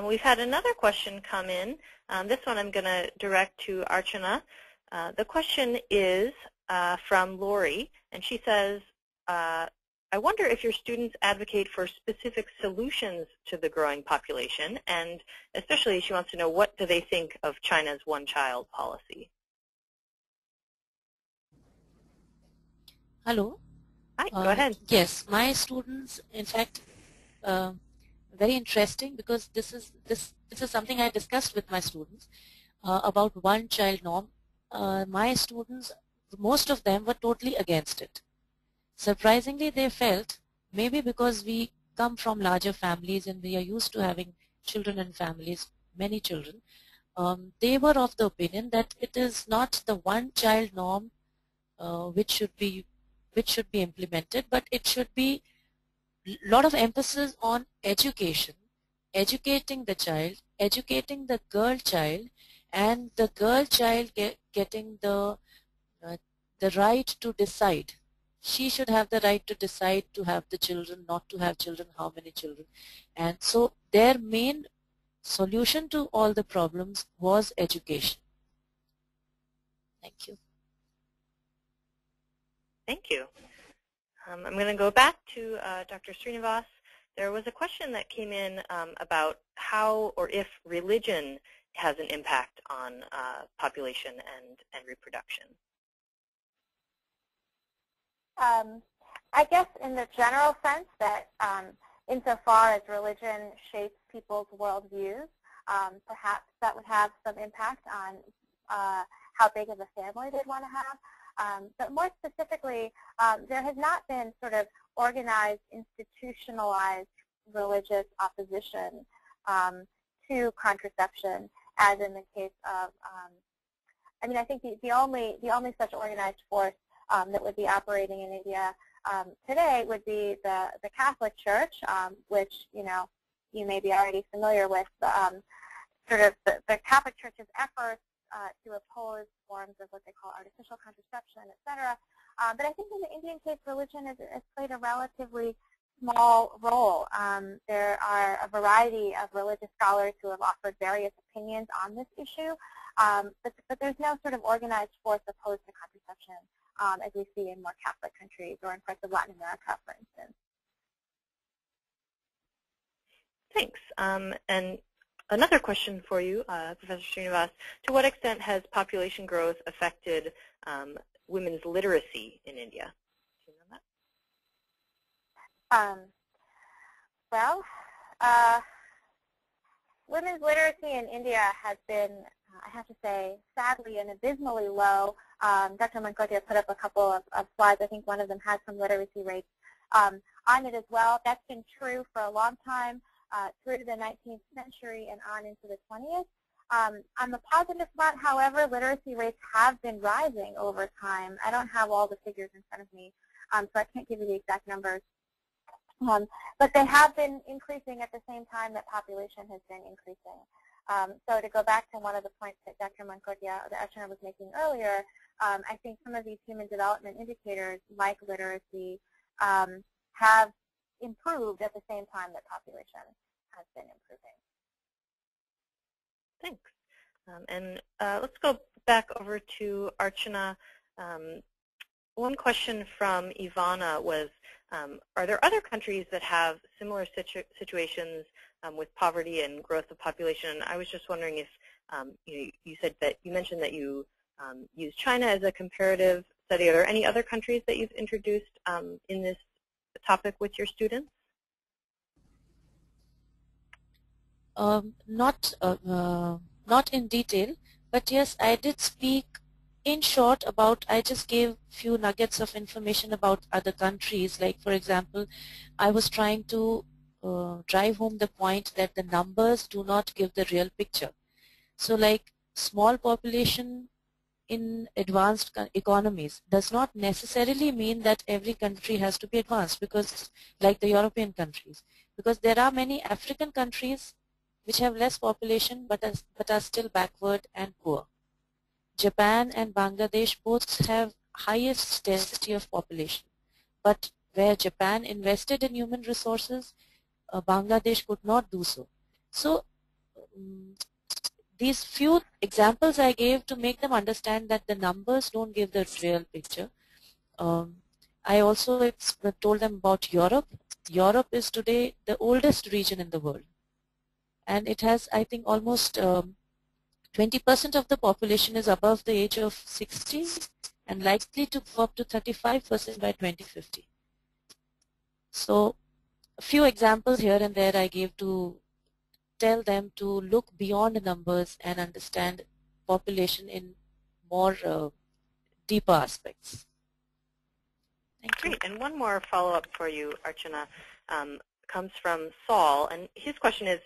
We've had another question come in. This one I'm going to direct to Archana. The question is from Lori, and she says, I wonder if your students advocate for specific solutions to the growing population, and especially she wants to know, what do they think of China's one-child policy? Hello. Hi, go ahead. Yes, my students, in fact, very interesting, because this is something I discussed with my students about one-child norm. My students, most of them were totally against it. Surprisingly, they felt, maybe because we come from larger families and we are used to having children and families, many children, they were of the opinion that it is not the one-child norm which should be implemented, but it should be a lot of emphasis on education, educating the child, educating the girl child, and the girl child getting the right to decide. She should have the right to decide to have the children, not to have children, how many children. And so their main solution to all the problems was education. Thank you. Thank you. I'm going to go back to Dr. Sreenivas. There was a question that came in about how or if religion has an impact on population and reproduction. I guess in the general sense that insofar as religion shapes people's worldviews, perhaps that would have some impact on how big of a family they'd want to have. But more specifically, there has not been sort of organized, institutionalized religious opposition to contraception, as in the case of, I mean, I think the only such organized force that would be operating in India today would be the Catholic Church, which, you know, you may be already familiar with, sort of the Catholic Church's efforts to oppose forms of what they call artificial contraception, et cetera. But I think in the Indian case, religion has played a relatively small role. There are a variety of religious scholars who have offered various opinions on this issue, but there's no sort of organized force opposed to contraception as we see in more Catholic countries or in parts of Latin America, for instance. Thanks. And another question for you, Professor Sreenivas. To what extent has population growth affected women's literacy in India? Do you know that? Well, women's literacy in India has been, I have to say, sadly and abysmally low. Dr. Mankotia put up a couple of slides. I think one of them has some literacy rates on it as well. That's been true for a long time, through the 19th century and on into the 20th. On the positive front, however, literacy rates have been rising over time. I don't have all the figures in front of me, so I can't give you the exact numbers. But they have been increasing at the same time that population has been increasing. So to go back to one of the points that Dr. Mankotia, the Archana, was making earlier, I think some of these human development indicators, like literacy, have improved at the same time that population has been improving. Thanks. And let's go back over to Archana. One question from Ivana was, are there other countries that have similar situations with poverty and growth of population? I was just wondering if you mentioned that you use China as a comparative study. Are there any other countries that you've introduced in this topic with your students? Not in detail, but yes, I did speak in short about, I just gave few nuggets of information about other countries. Like, for example, I was trying to drive home the point that the numbers do not give the real picture. So like small population in advanced economies does not necessarily mean that every country has to be advanced, because like the European countries, because there are many African countries which have less population but are still backward and poor. Japan and Bangladesh both have highest density of population. But where Japan invested in human resources, Bangladesh could not do so. So these few examples I gave to make them understand that the numbers don't give the real picture. I also told them about Europe. Europe is today the oldest region in the world. And it has, I think, almost 20% of the population is above the age of 60 and likely to go up to 35% by 2050. So a few examples here and there I gave to tell them to look beyond numbers and understand population in more deeper aspects. Thank you. Great. And one more follow-up for you, Archana, comes from Saul. And his question is,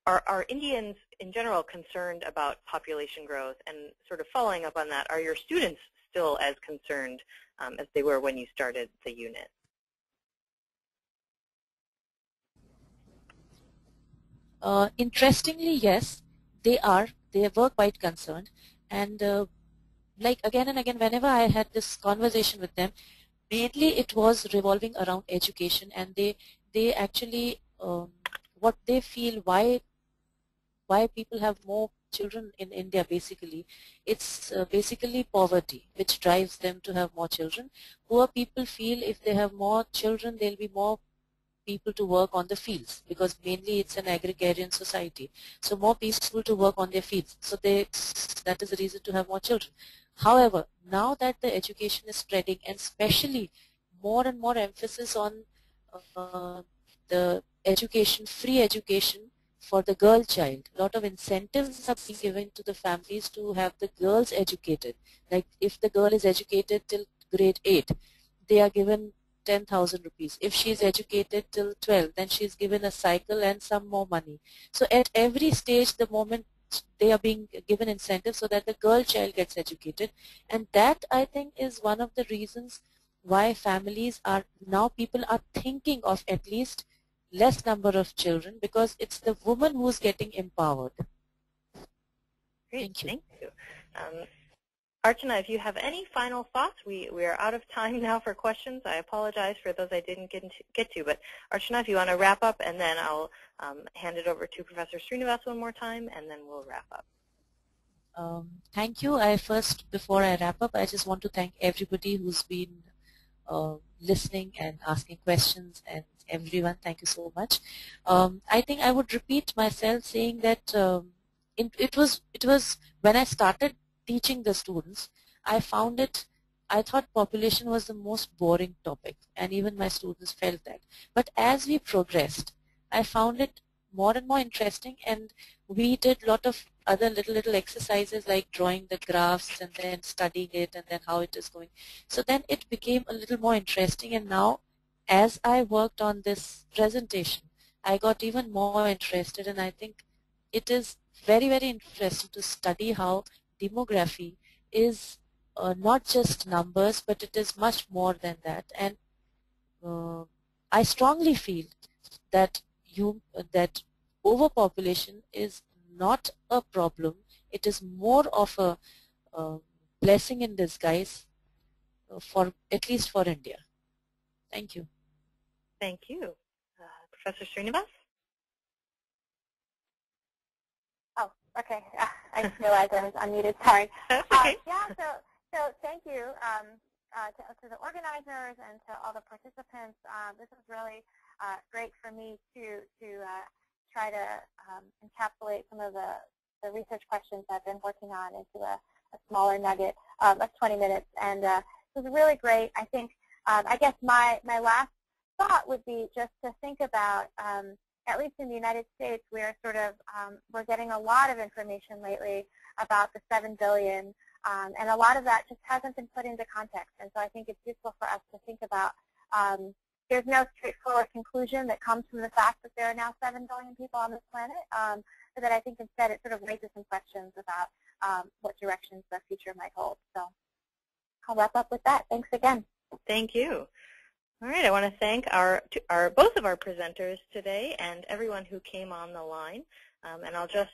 are Indians in general concerned about population growth? And sort of following up on that, are your students still as concerned as they were when you started the unit? Interestingly, yes, they are. They were quite concerned. And like again and again, whenever I had this conversation with them, mainly it was revolving around education, and they actually what they feel why people have more children in India. Basically, it's basically poverty which drives them to have more children. Poor people feel if they have more children, there'll be more people to work on the fields, because mainly it's an agrarian society. So more people to work on their fields. So that is the reason to have more children. However, now that the education is spreading, and especially more and more emphasis on the education, free education for the girl child, a lot of incentives are being given to the families to have the girls educated. Like if the girl is educated till grade 8, they are given 10,000 rupees. If she is educated till 12, then she is given a cycle and some more money. So at every stage, the moment they are being given incentives so that the girl child gets educated. And that, I think, is one of the reasons why families are, now people are thinking of at least less number of children, because it's the woman who's getting empowered. Great, thank you. Archana, if you have any final thoughts, we are out of time now for questions. I apologize for those I didn't get to, but Archana, if you want to wrap up, and then I'll hand it over to Professor Sreenivas one more time, and then we'll wrap up. Thank you. Before I wrap up, I just want to thank everybody who's been listening and asking questions, and everyone, thank you so much. I think I would repeat myself saying that it was when I started teaching the students, I thought population was the most boring topic, and even my students felt that. But as we progressed, I found it more and more interesting, and we did a lot of other little exercises like drawing the graphs and then studying it and then how it is going. So then it became a little more interesting, and now as I worked on this presentation, I got even more interested, and I think it is very, very interesting to study how demography is not just numbers, but it is much more than that. And I strongly feel that overpopulation is not a problem. It is more of a blessing in disguise, at least for India. Thank you. Thank you. Professor Sreenivas? Oh, okay. I just realized I was unmuted. Sorry. That's okay. Yeah, so thank you to the organizers and to all the participants. This was really great for me to try to encapsulate some of the research questions I've been working on into a smaller nugget of 20 minutes. And it was really great. I think, I guess my last thought would be just to think about, at least in the United States, we're we're getting a lot of information lately about the 7 billion, and a lot of that just hasn't been put into context. And so I think it's useful for us to think about, there's no straightforward conclusion that comes from the fact that there are now 7 billion people on this planet, but that I think instead it sort of raises some questions about what directions the future might hold. So I'll wrap up with that. Thanks again. Thank you. All right, I want to thank both of our presenters today and everyone who came on the line. And I'll just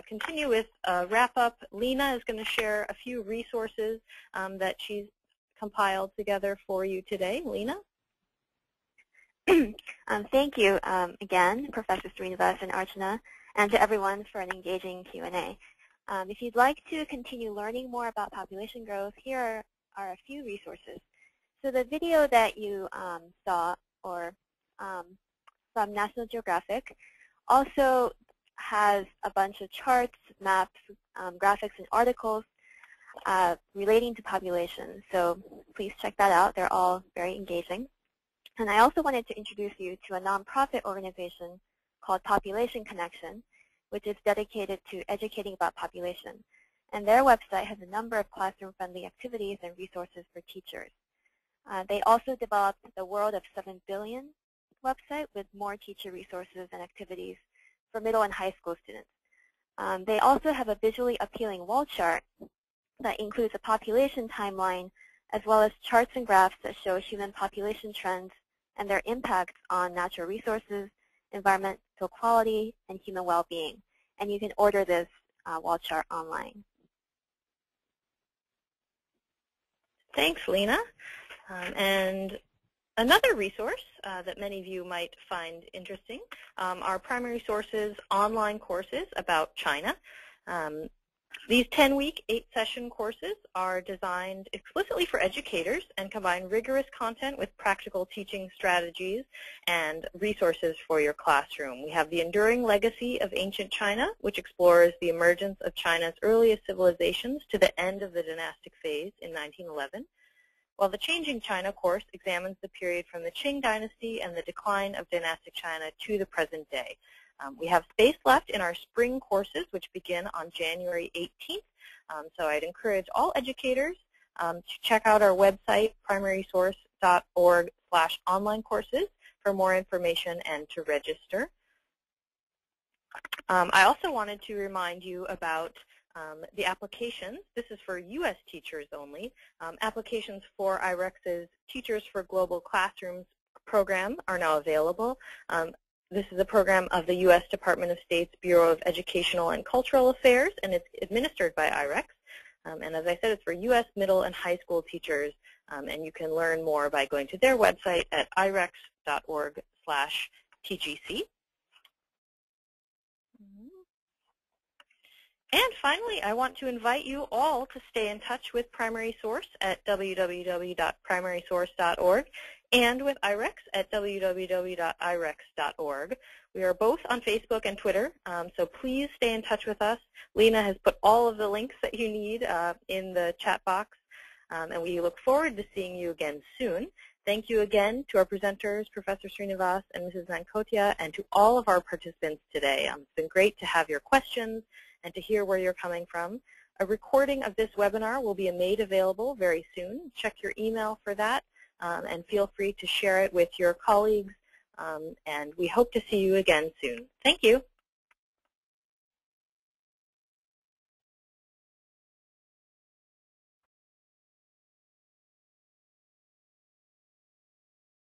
continue with a wrap-up. Lena is going to share a few resources that she's compiled together for you today. Lena? Thank you again, Professor Sreenivas and Archana, and to everyone for an engaging Q&A. If you'd like to continue learning more about population growth, here are a few resources. So the video that you saw from National Geographic also has a bunch of charts, maps, graphics, and articles relating to population. So please check that out. They're all very engaging. And I also wanted to introduce you to a nonprofit organization called Population Connection, which is dedicated to educating about population. And their website has a number of classroom-friendly activities and resources for teachers. They also developed the World of 7 Billion website with more teacher resources and activities for middle and high school students. They also have a visually appealing wall chart that includes a population timeline as well as charts and graphs that show human population trends and their impacts on natural resources, environmental quality, and human well-being. And you can order this wall chart online. Thanks, Lena. And another resource that many of you might find interesting are Primary Source's online courses about China. These 10-week, 8-session courses are designed explicitly for educators and combine rigorous content with practical teaching strategies and resources for your classroom. We have The Enduring Legacy of Ancient China, which explores the emergence of China's earliest civilizations to the end of the dynastic phase in 1911. While the Changing China course examines the period from the Qing dynasty and the decline of dynastic China to the present day. We have space left in our spring courses, which begin on January 18th. So I'd encourage all educators to check out our website, primarysource.org/online courses, for more information and to register. I also wanted to remind you about the applications. This is for U.S. teachers only. Applications for IREX's Teachers for Global Classrooms program are now available. This is a program of the U.S. Department of State's Bureau of Educational and Cultural Affairs, and it's administered by IREX. And as I said, it's for U.S. middle and high school teachers, and you can learn more by going to their website at irex.org/TGC. And finally, I want to invite you all to stay in touch with Primary Source at www.primarysource.org and with IREX at www.irex.org. We are both on Facebook and Twitter, so please stay in touch with us. Lena has put all of the links that you need in the chat box, and we look forward to seeing you again soon. Thank you again to our presenters, Professor Sreenivas and Mrs. Mankotia, and to all of our participants today. It's been great to have your questions and to hear where you're coming from. A recording of this webinar will be made available very soon. Check your email for that, and feel free to share it with your colleagues, and we hope to see you again soon. Thank you.